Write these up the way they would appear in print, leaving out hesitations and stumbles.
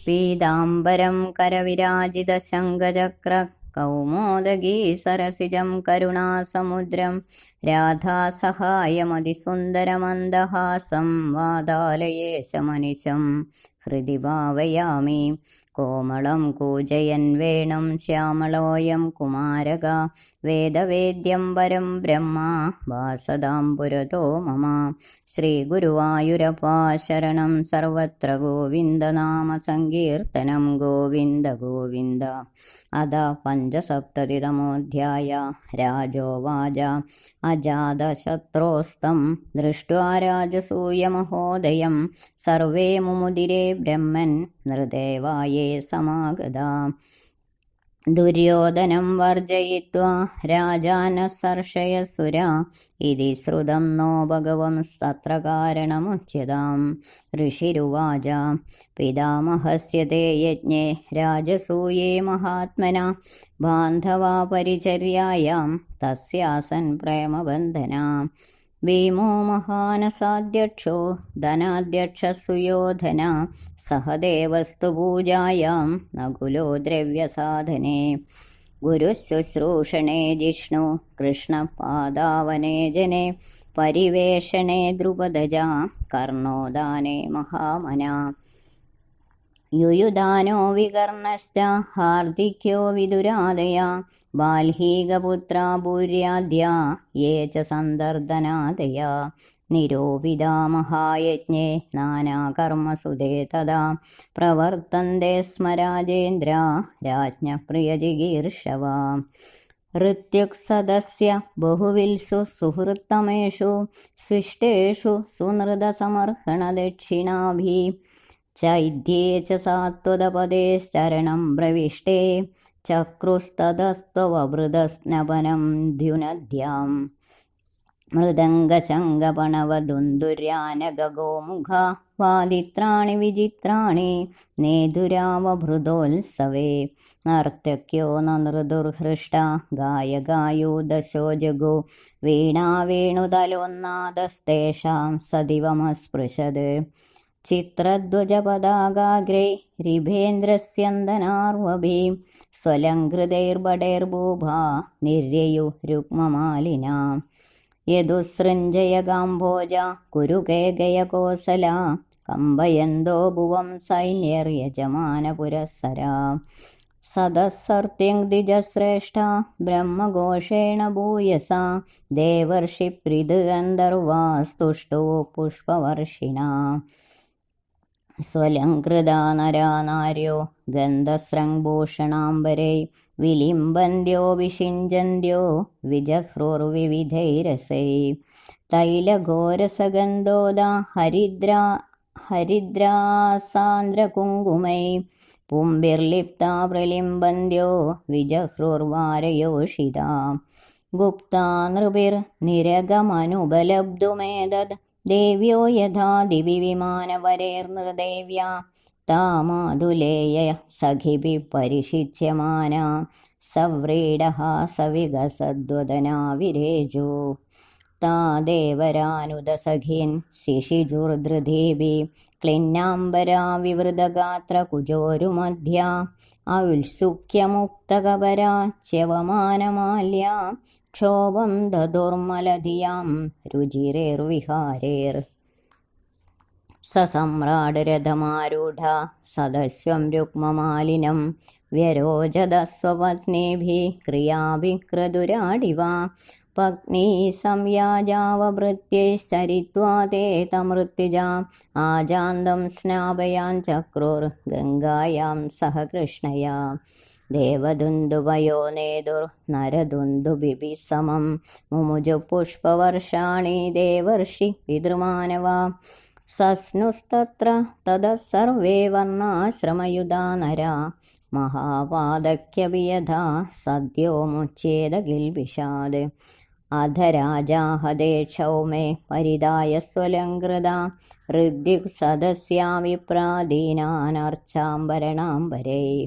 പീതാംബരം കരവിരാജിതശങ്കചക്ര കൗമോദഗീ സരസിജം കരുണാസമുദ്രം രാധാസഹായമതിസുന്ദരമന്ദഹാസം വാതാലയേശമനിശം ഹൃദി ഭാവയാമി. കോമളം കൂജയൻ വേണും ശ്യാമളോയം കുമാരക വേദവേദ്യം പരം ബ്രഹ്മ വാസതാം പുരതോ മമ. ശ്രീഗുരുവായൂരപ്പാ ശരണം സർവത്ര ഗോവിന്ദനാമ സങ്കീർത്തനം ഗോവിന്ദ ഗോവിന്ദ. അത പഞ്ചസപ്തതിതമോऽധ്യായ. രാജോവാച അജാതശത്രോസ്തം ദൃഷ്ട്വാ രാജസൂയമഹോദയം സർവേ മുമുദിരേ ബ്രഹ്മൻ നൃദേവായേ സമാഗതാ. ദുര്യോധനം വർജയിത്വാ രാജാനഃ സർഷയസുരാ ഇതി ശ്രുതം നോ ഭഗവംസ്തത്ര കാരണമുച്യതാം. ഋഷിരുവാച പിതാമഹസ്യ തേ യജ്ഞേ രാജസൂയേ മഹാത്മനാ ബാന്ധവാ പരിചര്യായാം തസ്യാസൻ പ്രേമബന്ധനാ. ഭീമോ മഹാനസാധ്യക്ഷോ ധനാധ്യക്ഷസുയോധന സഹദേവസ്തു പൂജായാം നകുലോ ദ്രവ്യസാധനേ. ഗുരുശുശ്രൂഷണേ ജിഷ്ണു കൃഷ്ണപാദാവനേ ജനേ പരിവേഷണേ ദ്രുപദജ കർണോദാനേ മഹാമനാ. യുയുധാനോ വികർണശ്ച ഹാർദിക്യോ വിദുരാദയാ ബാൽഹീകപുത്രാ ഭൂര്യാദ്യാ യേ ച സന്ദർദനാദയാ. നിരൂപിതാ മഹായജ്ഞേ നാനാകർമ്മസുതേ തദാ പ്രവർത്തന്തെ സ്മ രാജേന്ദ്രാ രാജ്ഞഃ പ്രിയജിഗീർഷവാ. ഋത്യുക്സദസ്യ ബഹുവിൽസു സുഹൃത്തമേഷു സ്വിഷ്ടേഷു സുനൃതസമർഹണദക്ഷിണാഭി ചൈദ്യേ ച സാത്വതപദേശ്ചരണം പ്രവിഷ്ടേ ചക്രുസ്തതസ്ത്വവഭൃതസ്നപനം ദ്യുനദ്യാം. മൃദംഗശങ്കപണവദുന്ദുര്യാനഗോമുഖ വാദിത്രാണി വിചിത്രാണി നേതുരാവഭൃതോത്സവേ. നർത്തക്യോ നൃദുർഹൃഷ്ട ഗായകായോ ദശോ ജഗോ വീണാ വേണുതലോന്നാദസ്തേഷാം സദിവമസ്പൃശത്. ചിത്രധ്വജപതാകാഗ്രേ രിഭേന്ദ്രസ്യന്ദനാർവഭി സ്വലംകൃതൈർബടൈർഭൂഭാ നിര്യയു രുക്മമാലിനാ. യദുസൃഞ്ജയകാംഭോജ കുരുകേകയകോസല കമ്പയന്തോ ഭുവം സൈന്യർയജമാനപുരസ്സരാ. സദസ്സർത്യങ്ദിജശ്രേഷ്ഠ ബ്രഹ്മഘോഷേണ ഭൂയസാ ദേവർഷിപ്രിദഗന്ധർവാസ്തുഷ്ടോ പുഷ്പവർഷിണാ. സ്വലംകൃതാ നരാ നാര്യോ ഗന്ധസ്രംഭൂഷണാംബരൈ വിലിംബന്ത്യോ വിഷിഞ്ചന്ത്യോ വിജഹ്രുർവിവിധൈരസൈ. തൈലഘോരസഗന്ധോദാ ഹരിദ്രാസാന്ദ്രകുങ്കുമൈ പുംഭിർലിപ്താ പ്രലിംബന്ത്യോ വിജഹ്രുർവാരയോഷിതാ. ഗുപ്താ നൃഭിർനിരഗമനുപലബ്ധുമേതദ് ദേവ്യോ യഥാ ദിവി വിമാനവരൈർനൃദേവ്യാ താമാതുലേയ സഖിഭിഃ പരിഷിച്യമാനാ സവ്രീഡഃ സവികസദ്വദനാ വിരേജോ. താ ദേവരാനുദസഖീൻ ശിശിജുർധൃതീഭിः ക്ലിന്നാംബരാ വിവൃതഗാത്രകുജോരുമധ്യാ ഔത്സുക്യമുക്തകപരാ ച്യവമാനമാല്യാ ക്ഷോഭം ദദുർമലധിയാം രുചിരൈർവിഹാരൈർ. സസമ്രാട് രഥമാരൂഢ സദസ്യം രുക്മമാലിനം വ്യരോചത സ്വപത്നീഭിः ക്രിയാഭിः ക്രതുരാടിവ. പത്നീ സംയാജാവഭൃത്യൈശ്ചരിത്വാ തേ തമൃത്യുജാ ആജാന്തം സ്നാപയാൻ ചക്രുർ ഗംഗായാം സഹ കൃഷ്ണയാ. ദേവദുന്ദുഭയോ നേതുർ നരദുന്ദുഭിഃ സമം മുമുജു പുഷ്പവർഷാണി ദേവർഷി പിതൃമാനവാ. സസ്നുസ്തത്ര തതഃ സർവേ വർണ്ണാശ്രമയുധാ നരാ മഹാപാദക്യഭിയഥാ സദ്യോ മുച്യേത കിൽബിഷാത്. അധ രാജാഹതേ ക്ഷൗമേ പരിദായ സ്വലംകൃതാ ഋദ്യുക് സദസ്യാ വിപ്രാദീനാനർച്ചാംബരണാംബരൈ.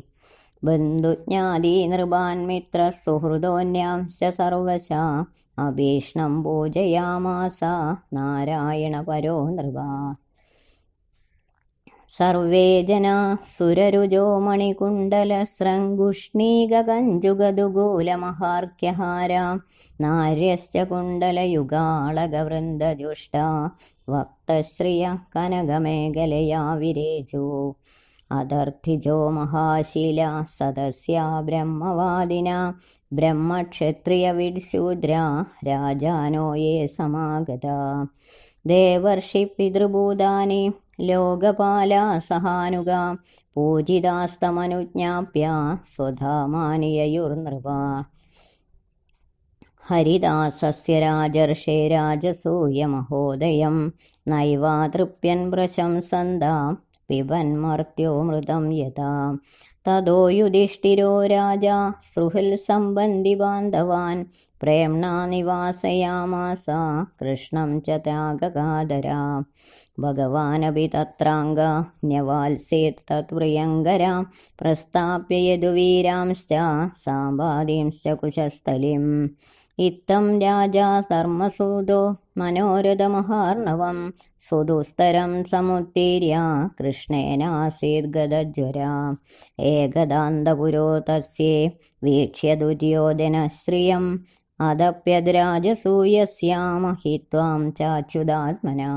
ബന്ധുജ്ഞാതീ നൃപാൻ മിത്ര സുഹൃദോന്യാംശ്ച സർവശാ അഭീഷ്ണം പൂജയാമാസ നാരായണ പരോ നൃപ. സർവേ ജനാ സുരരുജോ മണികുണ്ടലസ്രങ്കുഷ്ണീകകഞ്ചുകദുകൂലമഹാർഘ്യഹാരാ നാര്യശ്ച കുണ്ടലയുഗാളകവൃന്ദജുഷ്ടാ വക്തശ്രിയ കനകമേഖലയാ വിരേജോ അദർത്തിജോ മഹാശീല സദസ്യാ ബ്രഹ്മവാദിന ബ്രഹ്മക്ഷത്രിയവിഡ്ശൂദ്രാ രാജാനോ യേ സമാഗതാ ദേവർഷി പിതൃഭൂതാനി ലോകപാലാ സഹാനുഗാ പൂജിതാസ്തമനുജ്ഞാപ്യ സ്വധാമാനി യയുർനൃപാ ഹരിദാസസ്യ രാജർഷേ രാജസൂയമഹോദയം നൈവാ തൃപ്യൻ പ്രശംസന്താ പിബന്മർത്യോ മൃതം യഥാ തതോ യുധിഷ്ഠിരോ രാജാ സുഹൃൽ സംബന്ധി ബാന്ധവാൻ പ്രേംണാ നിവാസയാമാസ കൃഷ്ണം ച ത്യാഗകാതരാ ഭഗവാനപി തത്രാംഗ ന്യവാത്സേത് തത്പ്രിയങ്കരാ പ്രസ്ഥാപ്യ യദുവീരാംശ്ച സാമ്പാദീംശ്ച കുശസ്ഥലിം ഇത്തം രാജാ ധർമ്മസൂതോ മനോരഥമഹാർണവം സുദുസ്തരം സമുത്തീര്യ കൃഷ്ണേനാസീത് ഗദജ്വരാ ഏകദാന്തപുരോ തസ്യേ വീക്ഷ്യ ദുര്യോധനശ്രിയം അതപ്യദ്രാജസൂയസ്യാമഹിത്വാം ചാച്യുതാത്മനാ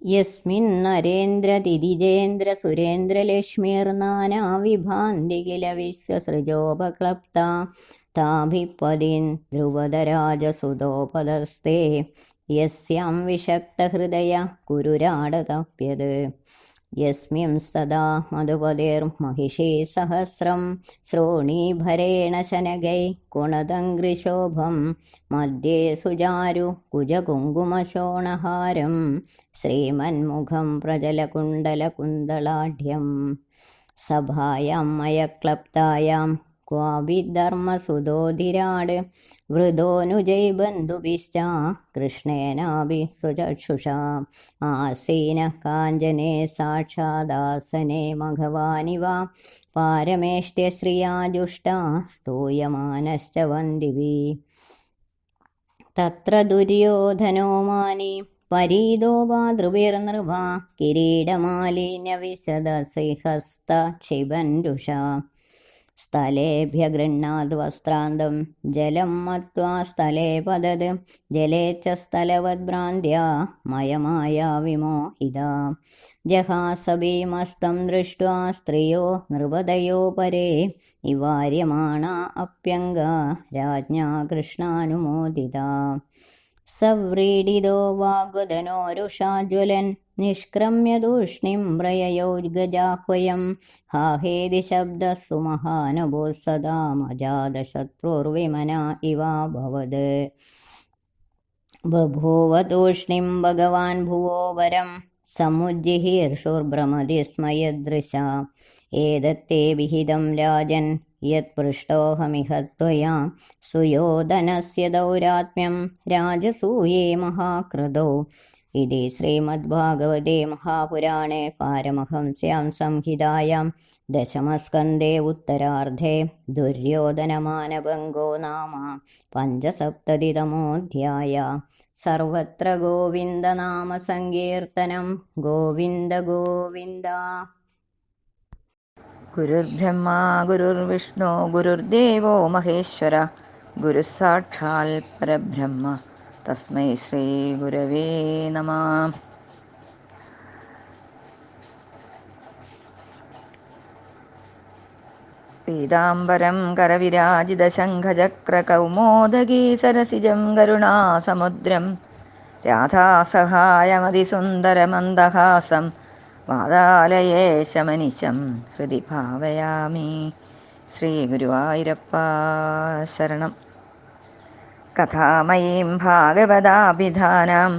യസ്മിന്നരേന്ദ്രതിരിജേന്ദ്രസുരേന്ദ്രലക്ഷ്മീർനാനാവിഭാന്തി കില വിശ്വസൃജോപക്ലപ്താ താഭിപ്പദീൻ ധ്രുവദരാജസുതോപദസ്തേ യസ്യാം വിഷക്തഹൃദയ കുരുരാടതപ്യത് യസ്മിംസ്തദാ മധുപതിർമഹിഷീ സഹസ്രം ശ്രോണീഭരേണ ശനഗൈ കുണതംഗ്രിശോഭം മധ്യേ സുചാരു കുജകുങ്കുമശോണഹാരം ശ്രീമന്മുഖം പ്രജലകുണ്ടലകുന്തളാഢ്യം സഭായാം മയക്ലപ്തായാം ക്വാഭിധർമ്മസുതോധിരാട് വൃതോനുജൈ ബന്ധുഭിശ്ച കൃഷ്ണേനാഭി സ്വചക്ഷുഷാ ആസീന കാഞ്ചനെ സാക്ഷാദാസനെ മഘവാനിവ പാരമേഷ്ട്യശ്രിയാജുഷ്ടാ സ്തൂയമാനശ്ച വന്ദിഭിः തത്ര ദുര്യോധനോ മാനി പരീതോ വാതൃഭിർനൃപാ കിരീടമാലിന്യവിശദസിഹസ്ത ക്ഷിബൻരുഷാ സ്ഥലേഭ്യ ഗൃഹ്ണാത് വസ്ത്രാന്തം ജലം മത്വാ സ്ഥലേ പതത് ജലേ ച സ്ഥലവദ്ഭ്രാന്ത്യാ മയമായ വിമോഹിതാ ജഹാസഭീമസ്തം ദൃഷ്ട്വാ സ്ത്രിയോ നൃപതയോ പരേ നിവാര്യമാണാ അപ്യംഗാ രാജ്ഞാ കൃഷ്ണാനുമോദിതാ സവ്രീഡിതോ വാഗ്വദനോരുഷാ ജ്വലൻ നിഷ്ക്രമ്യ തൂഷ്ണീം പ്രയയൗഗജാഹ്വയം ഹാഹേതി ശബ്ദഃ സുമഹാനഭൂത് സദാമജാതശത്രുർവിമന ഇവാഭവത് ബഭൂവ തൂഷ്ണീം ഭഗവാൻ ഭുവോ വരം സമുജ്ജിഹീർഷുർഭ്രമതി സ്മ യദൃശാ ഏതത്തേ വിഹിതം രാജൻ യത്പൃഷ്ടോഹമിഹ ത്വയാ സുയോധനസ്യ ദൗരാത്മ്യം രാജസൂയേ മഹാകൃതോ ഇതി ശ്രീമദ്ഭാഗവതേ മഹാപുരാണേ പാരമഹംസ്യാം സംഹിതായാം ദശമസ്കന്ധേ ഉത്തരാർദ്ധേ ദുര്യോധനമാനഭംഗോ നാമ പഞ്ചസപ്തതിതമോऽധ്യായः സർവത്ര ഗോവിന്ദനാമസങ്കീർത്തനം ഗോവിന്ദ ഗോവിന്ദ. ഗുരുർബ്രഹ്മാ ഗുരുർവിഷ്ണു ഗുരുർദേവോ മഹേശ്വര ഗുരുഃ സാക്ഷാൽ പരബ്രഹ്മ തസ്മൈ ശ്രീ ഗുരവേ നമഃ. പീതാംബരം കരവിരാജിതശംഖചക്രകൗമോദഗീ സരസിജം കരുണാസമുദ്രം രാധാസഹായമതിസുന്ദരമന്ദഹാസം വാതാലയേശമനിശം ഹൃദി ഭാവയാമി. ശ്രീ ഗുരുവായൂരപ്പ ശരണം. കഥാമയീം ഭാഗവതാഭിധാനാം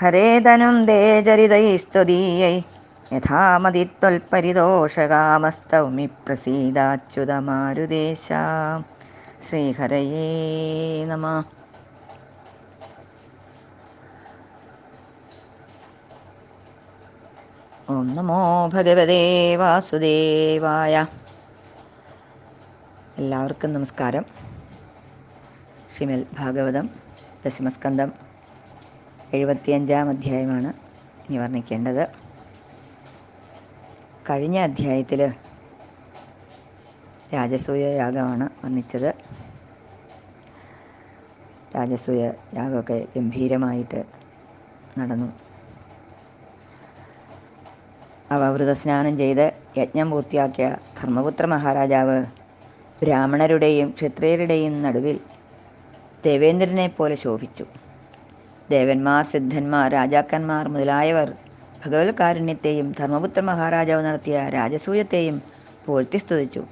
ഹരേതനും ദേചരിതൈസ്ത്വദീയൈ യഥാമതിത്വൽപരിതോഷകാമസ്തൗമി പ്രസീദാച്യുതമാരുദേശ. ശ്രീഹരയേ നമഃ. ഓം നമോ ഭഗവതേ വാസുദേവായ. എല്ലാവർക്കും നമസ്കാരം. ശ്രീമദ് ഭാഗവതം ദശമസ്കന്ധം 75-ാം അധ്യായമാണ് ഇനി വർണ്ണിക്കേണ്ടത്. കഴിഞ്ഞ അധ്യായത്തിൽ രാജസൂയ യാഗമാണ് വർണ്ണിച്ചത്. രാജസൂയ യാഗമൊക്കെ ഗംഭീരമായിട്ട് നടന്നു. അവവൃത സ്നാനം ചെയ്ത് യജ്ഞം പൂർത്തിയാക്കിയ ധർമ്മപുത്ര മഹാരാജാവ് ബ്രാഹ്മണരുടെയും ക്ഷത്രിയരുടെയും നടുവിൽ ദേവേന്ദ്രനെ പോലെ ശോഭിച്ചു. ദേവന്മാർ, സിദ്ധന്മാർ, രാജാക്കന്മാർ മുതലായവർ ഭഗവത് കാരുണ്യത്തെയും ധർമ്മപുത്ര മഹാരാജാവ് നടത്തിയ രാജസൂയത്തെയും പുകഴ്ത്തി സ്തുതിച്ചു.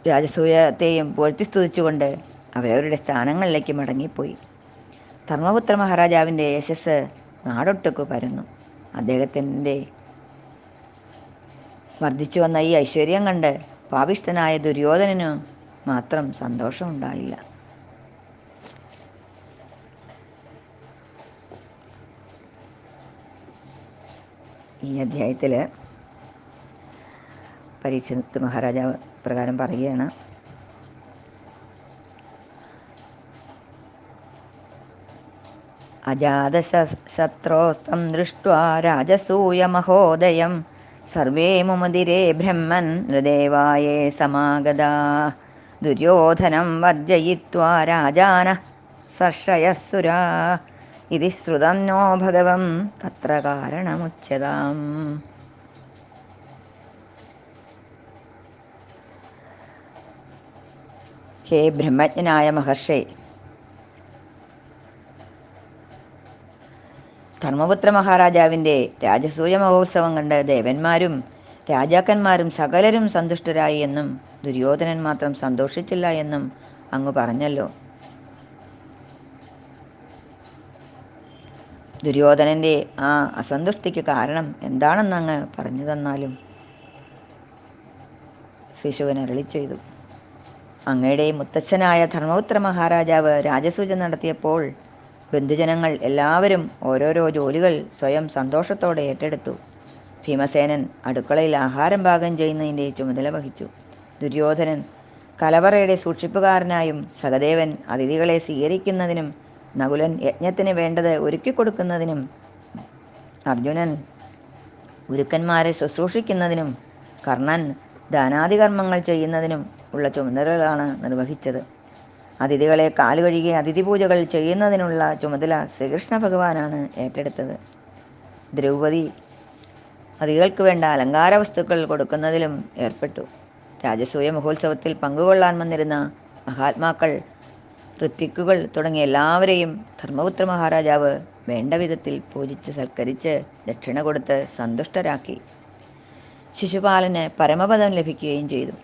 രാജസൂയത്തെയും പുകഴ്ത്തി സ്തുതിച്ചുകൊണ്ട് അവരവരുടെ സ്ഥാനങ്ങളിലേക്ക് മടങ്ങിപ്പോയി. ധർമ്മപുത്ര മഹാരാജാവിൻ്റെ യശസ് നാടൊട്ടുക്ക് പരന്നു. അദ്ദേഹത്തിൻ്റെ വർദ്ധിച്ചു വന്ന ഈ ഐശ്വര്യം കണ്ട് പാപിഷ്ഠനായ ദുര്യോധനന് മാത്രം സന്തോഷമുണ്ടായില്ല. ഈ അധ്യായത്തിൽ പരീക്ഷിത് മഹാരാജാവ് പ്രകാരം പറയുകയാണ്: അജാതശത്രോസ്തം ദൃഷ്ട്വാ രാജസൂയമഹോദയം സർവേ മുമുദിരേ ബ്രഹ്മൻ നൃദേവായേ സമാഗതാ ദുര്യോധനം വർജയിത്വാ രാജാനഃ സർഷയസുരാ ഇതി ശ്രുതം നോ ഭഗവം തത്ര കാരണമുച്യതാം. ഹേ ബ്രഹ്മജ്ഞനായ മഹർഷേ, ധർമ്മപുത്ര മഹാരാജാവിൻ്റെ രാജസൂയ മഹോത്സവം കണ്ട് ദേവന്മാരും രാജാക്കന്മാരും സകലരും സന്തുഷ്ടരായി എന്നും ദുര്യോധനൻ മാത്രം സന്തോഷിച്ചില്ല എന്നും അങ്ങ് പറഞ്ഞല്ലോ. ദുര്യോധനൻ്റെ ആ അസന്തുഷ്ടിക്ക് കാരണം എന്താണെന്ന് അങ്ങ് പറഞ്ഞു തന്നാലും. ശ്രീശുകൻ അരുളി ചെയ്തു: അങ്ങയുടെ മുത്തച്ഛനായ ധർമ്മപുത്ര മഹാരാജാവ് രാജസൂയ നടത്തിയപ്പോൾ ബന്ധുജനങ്ങൾ എല്ലാവരും ഓരോരോ ജോലികൾ സ്വയം സന്തോഷത്തോടെ ഏറ്റെടുത്തു. ഭീമസേനൻ അടുക്കളയിൽ ആഹാരം പാകം ചെയ്യുന്നതിൻ്റെ ചുമതല വഹിച്ചു. ദുര്യോധനൻ കലവറയുടെ സൂക്ഷിപ്പുകാരനായും, സഹദേവൻ അതിഥികളെ സ്വീകരിക്കുന്നതിനും, നകുലൻ യജ്ഞത്തിന് വേണ്ടത് ഒരുക്കിക്കൊടുക്കുന്നതിനും, അർജുനൻ ഗുരുക്കന്മാരെ ശുശ്രൂഷിക്കുന്നതിനും, കർണൻ ദാനാദികർമ്മങ്ങൾ ചെയ്യുന്നതിനും ഉള്ള ചുമതലകളാണ് നിർവഹിച്ചത്. അതിഥികളെ കാലുകഴുകി അതിഥി പൂജകൾ ചെയ്യുന്നതിനുള്ള ചുമതല ശ്രീകൃഷ്ണ ഭഗവാനാണ് ഏറ്റെടുത്തത്. ദ്രൗപദി അതിഥികൾക്ക് വേണ്ട അലങ്കാര വസ്തുക്കൾ കൊടുക്കുന്നതിലും ഏർപ്പെട്ടു. രാജസൂയ മഹോത്സവത്തിൽ പങ്കുകൊള്ളാൻ വന്നിരുന്ന മഹാത്മാക്കൾ, ഋത്വിക്കുകൾ തുടങ്ങിയ എല്ലാവരെയും ധർമ്മപുത്ര മഹാരാജാവ് വേണ്ട വിധത്തിൽ പൂജിച്ച് സൽക്കരിച്ച് ദക്ഷിണ കൊടുത്ത് സന്തുഷ്ടരാക്കി. ശിശുപാലന് പരമപദം ലഭിക്കുകയും ചെയ്തു.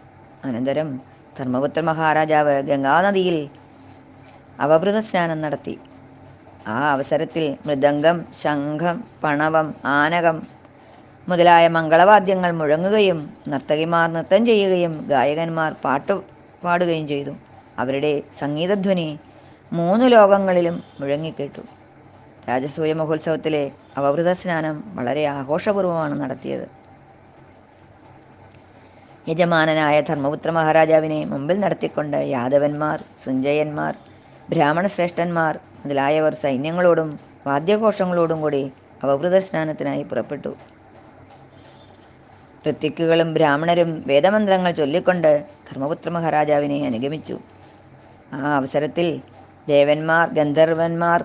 അനന്തരം ധർമ്മപുത്ര മഹാരാജാവ് ഗംഗാനദിയിൽ അവഭൃത സ്നാനം നടത്തി. ആ അവസരത്തിൽ മൃദംഗം, ശംഖം, പണവം, ആനകം മുതലായ മംഗളവാദ്യങ്ങൾ മുഴങ്ങുകയും നർത്തകിമാർ നൃത്തം ചെയ്യുകയും ഗായകന്മാർ പാട്ടു പാടുകയും ചെയ്തു. അവരുടെ സംഗീതധ്വനി 3 ലോകങ്ങളിലും മുഴങ്ങിക്കേട്ടു. രാജസൂയ മഹോത്സവത്തിലെ അവഭൃത സ്നാനം വളരെ ആഘോഷപൂർവ്വമാണ് നടത്തിയത്. യജമാനനായ ധർമ്മപുത്ര മഹാരാജാവിനെ മുമ്പിൽ നടത്തിക്കൊണ്ട് യാദവന്മാർ, സഞ്ജയന്മാർ, ബ്രാഹ്മണ ശ്രേഷ്ഠന്മാർ മുതലായവർ സൈന്യങ്ങളോടും വാദ്യഘോഷങ്ങളോടും കൂടി അവഭൃത സ്നാനത്തിനായി പുറപ്പെട്ടു. ഋത്വിക്കുകളും ബ്രാഹ്മണരും വേദമന്ത്രങ്ങൾ ചൊല്ലിക്കൊണ്ട് ധർമ്മപുത്ര മഹാരാജാവിനെ അനുഗമിച്ചു. ആ അവസരത്തിൽ ദേവന്മാർ, ഗന്ധർവന്മാർ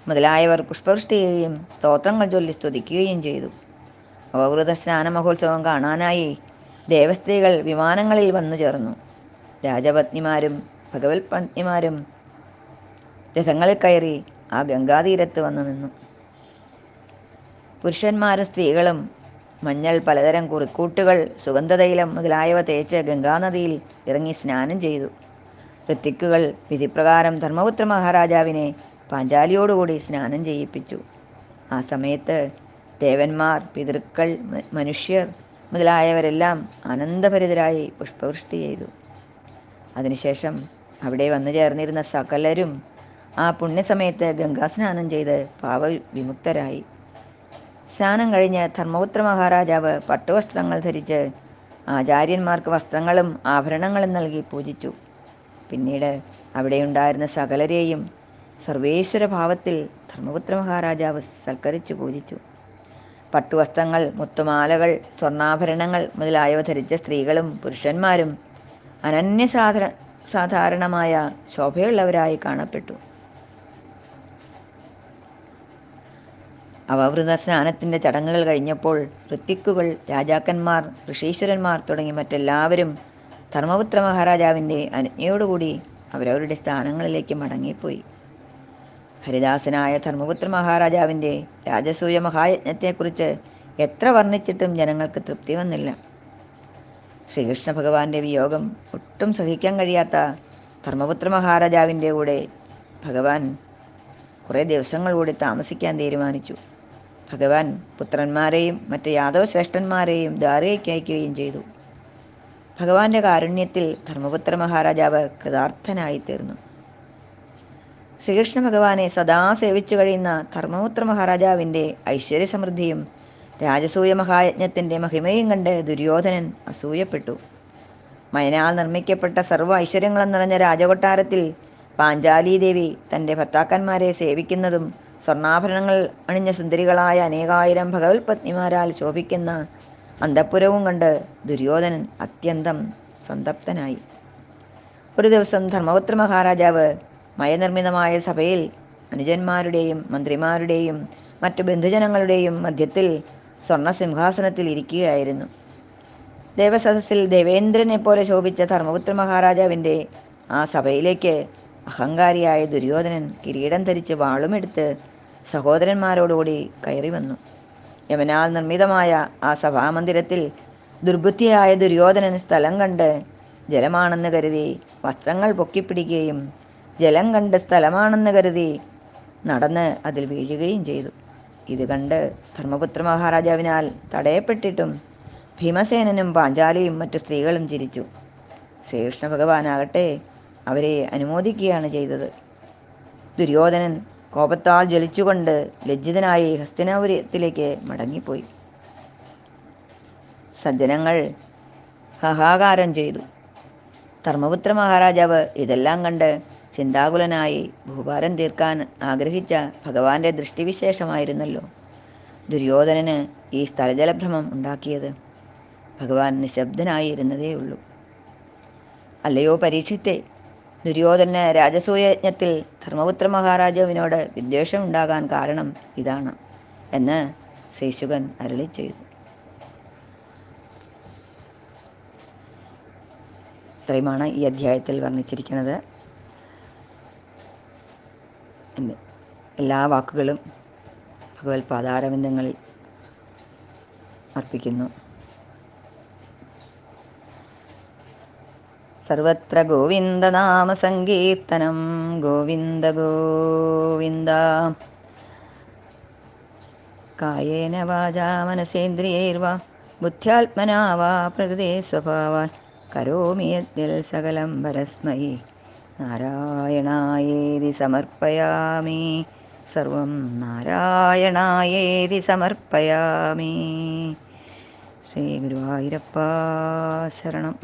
മുതലായവർ പുഷ്പവൃഷ്ടി ചെയ്യുകയും സ്തോത്രങ്ങൾ ചൊല്ലി സ്തുതിക്കുകയും ചെയ്തു. അവഭൃത സ്നാന മഹോത്സവം കാണാനായി ദേവസ്ത്രീകൾ വിമാനങ്ങളിൽ വന്നു ചേർന്നു. രാജപത്നിമാരും ഭഗവത് പത്നിമാരും രഥങ്ങളിൽ കയറി ആ ഗംഗാതീരത്ത് വന്നു നിന്നു. പുരുഷന്മാരും സ്ത്രീകളും മഞ്ഞൾ, പലതരം കുറിക്കൂട്ടുകൾ, സുഗന്ധതൈലം മുതലായവ തേച്ച് ഗംഗാനദിയിൽ ഇറങ്ങി സ്നാനം ചെയ്തു. ഋത്വിക്കുകൾ വിധിപ്രകാരം ധർമ്മപുത്ര മഹാരാജാവിനെ പാഞ്ചാലിയോടുകൂടി സ്നാനം ചെയ്യിപ്പിച്ചു. ആ സമയത്ത് ദേവന്മാർ, പിതൃക്കൾ, മനുഷ്യർ മുതലായവരെല്ലാം ആനന്ദഭരിതരായി പുഷ്പവൃഷ്ടി ചെയ്തു. അതിനുശേഷം അവിടെ വന്നു ചേർന്നിരുന്ന സകലരും ആ പുണ്യസമയത്ത് ഗംഗാസ്നാനം ചെയ്ത് പാപവിമുക്തരായി. സ്നാനം കഴിഞ്ഞ് ധർമ്മപുത്ര മഹാരാജാവ് പട്ടുവസ്ത്രങ്ങൾ ധരിച്ച് ആചാര്യന്മാർക്ക് വസ്ത്രങ്ങളും ആഭരണങ്ങളും നൽകി പൂജിച്ചു. പിന്നീട് അവിടെയുണ്ടായിരുന്ന സകലരെയും സർവേശ്വര ഭാവത്തിൽ ധർമ്മപുത്ര മഹാരാജാവ് സൽക്കരിച്ചു പൂജിച്ചു. പട്ടുവസ്ത്രങ്ങൾ, മുത്തുമാലകൾ, സ്വർണ്ണാഭരണങ്ങൾ മുതലായവ ധരിച്ച സ്ത്രീകളും പുരുഷന്മാരും സാധാരണമായ ശോഭയുള്ളവരായി കാണപ്പെട്ടു. അവവൃത സ്നാനത്തിൻ്റെ ചടങ്ങുകൾ കഴിഞ്ഞപ്പോൾ ഋത്വിക്കുകൾ, രാജാക്കന്മാർ, ഋഷീശ്വരന്മാർ തുടങ്ങി മറ്റെല്ലാവരും ധർമ്മപുത്ര മഹാരാജാവിൻ്റെ അനുജ്ഞയോടുകൂടി അവരവരുടെ സ്ഥാനങ്ങളിലേക്ക് മടങ്ങിപ്പോയി. ഹരിദാസനായ ധർമ്മപുത്ര മഹാരാജാവിൻ്റെ രാജസൂയ മഹായജ്ഞത്തെക്കുറിച്ച് എത്ര വർണ്ണിച്ചിട്ടും ജനങ്ങൾക്ക് തൃപ്തി വന്നില്ല. ശ്രീകൃഷ്ണ ഭഗവാന്റെ വിയോഗം ഒട്ടും സഹിക്കാൻ കഴിയാത്ത ധർമ്മപുത്ര മഹാരാജാവിൻ്റെ കൂടെ ഭഗവാൻ കുറേ ദിവസങ്ങൾ കൂടി താമസിക്കാൻ തീരുമാനിച്ചു. ഭഗവാൻ പുത്രന്മാരെയും മറ്റ് യാദവ ശ്രേഷ്ഠന്മാരെയും ദ്വാരകയ്ക്ക് അയക്കുകയും ചെയ്തു. ഭഗവാന്റെ കാരുണ്യത്തിൽ ധർമ്മപുത്ര മഹാരാജാവ് കൃതാർത്ഥനായി തീർന്നു. ശ്രീകൃഷ്ണ ഭഗവാനെ സദാ സേവിച്ചു കഴിയുന്ന ധർമ്മപുത്ര മഹാരാജാവിൻ്റെ ഐശ്വര്യസമൃദ്ധിയും രാജസൂയ മഹായജ്ഞത്തിൻ്റെ മഹിമയും കണ്ട് ദുര്യോധനൻ അസൂയപ്പെട്ടു. മയനാൽ നിർമ്മിക്കപ്പെട്ട സർവ്വ ഐശ്വര്യങ്ങളും നിറഞ്ഞ രാജകൊട്ടാരത്തിൽ പാഞ്ചാലീദേവി തൻ്റെ ഭർത്താക്കന്മാരെ സേവിക്കുന്നതും സ്വർണ്ണാഭരണങ്ങൾ അണിഞ്ഞ സുന്ദരികളായ അനേകായിരം ഭഗവത് പത്നിമാരാൽ ശോഭിക്കുന്ന അന്തഃപുരവും കണ്ട് ദുര്യോധനൻ അത്യന്തം സന്തപ്തനായി. ഒരു ദിവസം ധർമ്മപുത്ര മഹാരാജാവ് മയനിർമ്മിതമായ സഭയിൽ അനുജന്മാരുടെയും മന്ത്രിമാരുടെയും മറ്റു ബന്ധുജനങ്ങളുടെയും മധ്യത്തിൽ സ്വർണ്ണസിംഹാസനത്തിൽ ഇരിക്കുകയായിരുന്നു. ദേവസദസ്സിൽ ദേവേന്ദ്രനെ പോലെ ശോഭിച്ച ധർമ്മപുത്ര മഹാരാജാവിൻ്റെ ആ സഭയിലേക്ക് അഹങ്കാരിയായ ദുര്യോധനൻ കിരീടം ധരിച്ച് വാളുമെടുത്ത് സഹോദരന്മാരോടുകൂടി കയറി വന്നു. യമനാൽ നിർമ്മിതമായ ആ സഭാമന്ദിരത്തിൽ ദുർബുദ്ധിയായ ദുര്യോധനൻ സ്ഥലം കണ്ട് ജലമാണെന്ന് കരുതി വസ്ത്രങ്ങൾ പൊക്കിപ്പിടിക്കുകയും ജലം കണ്ട് സ്ഥലമാണെന്ന് കരുതി നടന്ന് അതിൽ വീഴുകയും ചെയ്തു. ഇത് കണ്ട് ധർമ്മപുത്ര മഹാരാജാവിനാൽ തടയപ്പെട്ടിട്ടും ഭീമസേനനും പാഞ്ചാലിയും മറ്റു സ്ത്രീകളും ചിരിച്ചു. ശ്രീകൃഷ്ണ ഭഗവാനാകട്ടെ അവരെ അനുമോദിക്കുകയാണ് ചെയ്തത്. ദുര്യോധനൻ കോപത്താൽ ജ്വലിച്ചുകൊണ്ട് ലജ്ജിതനായി ഹസ്തിനാപുരത്തിലേക്ക് മടങ്ങിപ്പോയി. സജ്ജനങ്ങൾ ഹഹാകാരം ചെയ്തു. ധർമ്മപുത്ര മഹാരാജാവ് ഇതെല്ലാം കണ്ട് ചിന്താകുലനായി ഭൂഭാരം തീർക്കാൻ ആഗ്രഹിച്ച ഭഗവാന്റെ ദൃഷ്ടിവിശേഷമായിരുന്നല്ലോ ദുര്യോധനന് ഈ സ്ഥലജലഭ്രമം ഉണ്ടാക്കിയത്. ഭഗവാൻ നിശബ്ദനായിരുന്നതേ ഉള്ളൂ. അല്ലയോ പരീക്ഷിത്തെ, ദുര്യോധന രാജസൂയജ്ഞത്തിൽ ധർമ്മപുത്ര മഹാരാജാവിനോട് വിദ്വേഷം ഉണ്ടാകാൻ കാരണം ഇതാണ് എന്ന് ശ്രീശുകൻ അരുളി ചെയ്തു. ഇത്രയുമാണ് ഈ അധ്യായത്തിൽ വർണ്ണിച്ചിരിക്കുന്നത്. എല്ലാ വാക്കുകളും ഭഗവത് പാദാരവിന്ദങ്ങളിൽ അർപ്പിക്കുന്നു. സർവത്ര ഗോവിന്ദനാമ സങ്കീർത്തനം. ഗോവിന്ദ ഗോവിന്ദ. കായേന വാചാ മനസേന്ദ്രിയൈർവാ ബുദ്ധ്യാത്മനാ വാ പ്രകൃതേ സ്വഭാവാൽ കരോമി യദ്യൽ സകലം പരസ്മൈ നാരായണായേതി സമർപ്പയാമി. സർവം നാരായണായേതി സമർപ്പയാമി. ശ്രീ ഗുരുവായൂരപ്പ ശരണം.